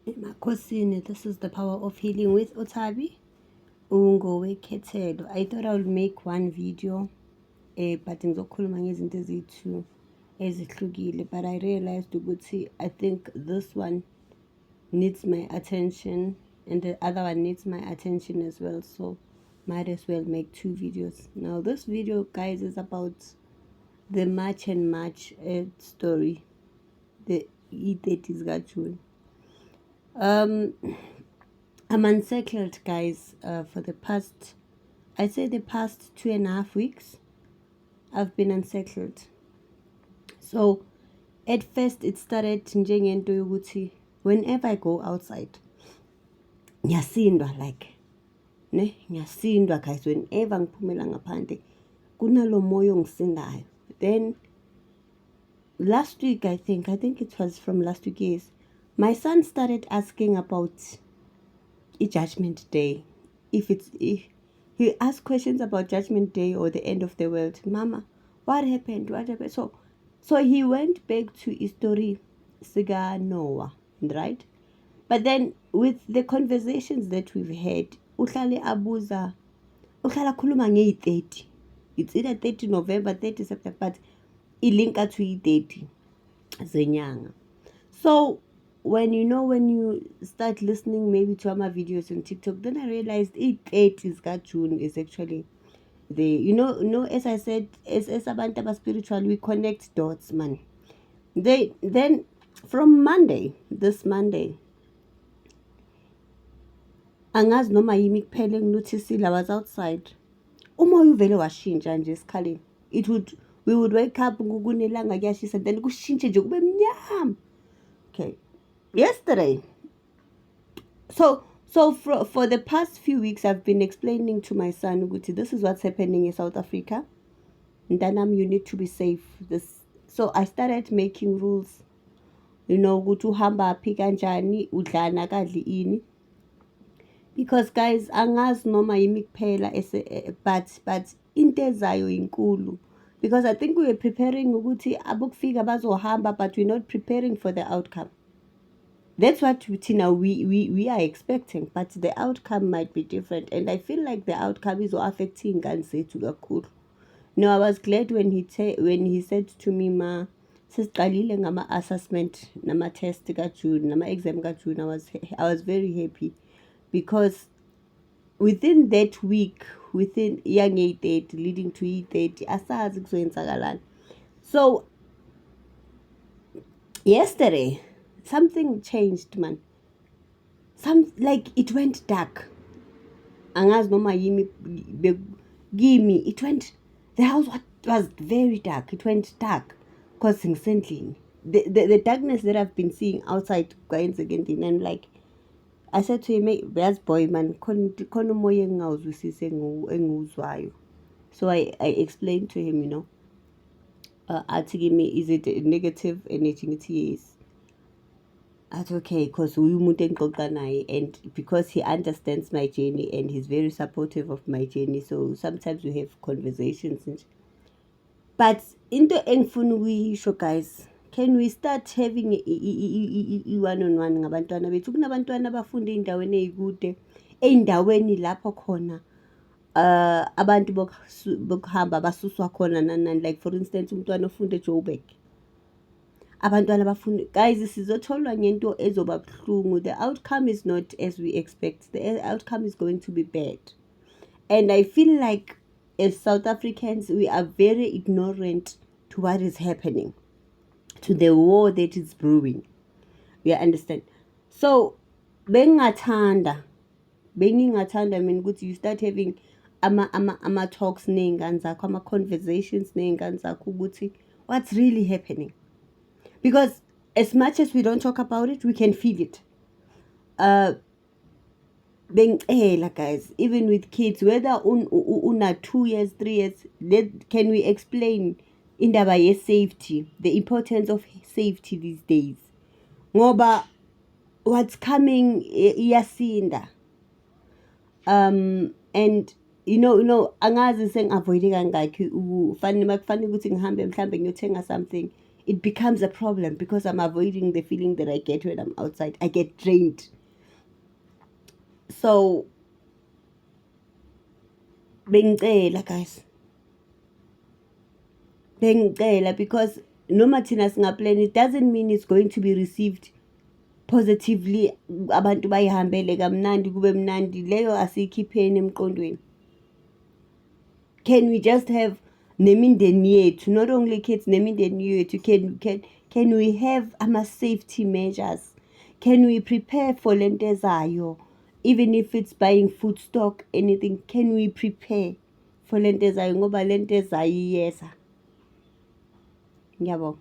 Emakhosini, this is the power of healing with Utabi. Ungowekhethelo. I thought I would make one video, but ngizokhuluma ngezinto eziyi-2 ezihlukile, but I realized ukuthi I think this one needs my attention and the other one needs my attention as well, so might as well make 2 videos. Now this video, guys, is about the March and March story, the E30s got June. I'm unsettled, guys, for the past, I'd say the past 2.5 weeks, I've been unsettled. So, at first it started njengento yokuthi whenever I go outside, ngiyasindwa ngiyasindwa guys, whenever ngiphumela ngaphandle, kunalo moya ongisindayo. Then, last week, I think it was from last week, yes, my son started asking about Judgment Day. If he asked questions about Judgment Day or the end of the world, Mama, what happened? So he went back to history, Siga Noah, right? But then with the conversations that we've had, uhlale abuza, uhlala khuluma nge-30. It's either 30 November, 30 September, but ilinka to i-30 zenyanga. So when you start listening maybe to my videos on TikTok, then I realized i-30 June is actually the as I said, as abantu spiritual, we connect dots, man. Then from this Monday, angazi noma yimi kuphela enginoticile, I was outside, umoya uvele washintsha nje esikhaleni. We would wake up kunelanga kuyashisa, then kushintshe nje kube mnyama. Okay, yesterday, so for the past few weeks I've been explaining to my son ukuthi this is what's happening in South Africa, Ntanam, you need to be safe. So I started making rules, ukuthi uhamba phi kanjani, udlana kadli ini, because guys, angazi noma yimi kuphela but into ezayo inkulu, because I think we were preparing ukuthi abokufika bazohamba, but we're not preparing for the outcome. That's what we are expecting, but the outcome might be different, and I feel like the outcome is affecting iy'ngane zethu kakhulu. No, I was glad when he said to me, Ma, sesiqalile ngama-assessment nama-test kaJune nama-exam kaJune. I was very happy, because within that week, within young E30 leading to E30, asazi kuzoyenzakalani. So yesterday something changed, man. Like it went dark. Angazi noma yimi kimi, it went, the house was very dark. It went dark because ngisendlini. The darkness that I've been seeing outside again, and like I said to him, yazi boy man, khona umoya engingawuzwisisi engiwuzwayo. So I explained to him, athi kimi, is it a negative energy? Ngithi yes. That's okay, because umuntu engixoxa naye, and because he understands my journey and he's very supportive of my journey, so sometimes we have conversations. But into engifuna ukuyisho, guys, can we start having i-one-on-one ngabantwana bethu? Kunabantwana abafunda ey'ndaweni ey'kude, ey'ndaweni lapho khona abantu bokuhamba basuswa khona nani, like for instance umntwana ofunda eJoburg, abantwana bafunda, guys, sizotholwa ngento ezoba buhlungu. The outcome is not as we expect. The outcome is going to be bad, and I feel like as South Africans we are very ignorant to what is happening, to the war that is brewing. We understand. So bengingathanda mina ukuthi you start having ama talks ney'ngane zakho, ama conversations ney'ngane zakho ukuthi what's really happening, because as much as we don't talk about it, we can feel it. Bengicela, guys, even with kids, whether una 2 years, 3 years, can we explain indaba ye-safety, the importance of safety these days? Ngoba what's coming iyasinda. And angazi sengi-avoide kangakhi, makufanele ukuthi ngihambe mhlambe ngiyothenga something, it becomes a problem because I'm avoiding the feeling that I get when I'm outside. I get drained. So bengicela guys, bengicela, because noma thina singaplan, it doesn't mean it's going to be received positively. Abantu bayihambele kamnandi kube mnandi, leyo asiyikhipheni emqondweni. Can we just have nemindeni yethu, not only kids, nemindeni yethu? Can we have ama-safety measures? Can we prepare for lento ezayo? Even if it's buying food stock, anything, can we prepare for lento ezayo? Ngoba lento ezayo iyeza. Ngiyabonga.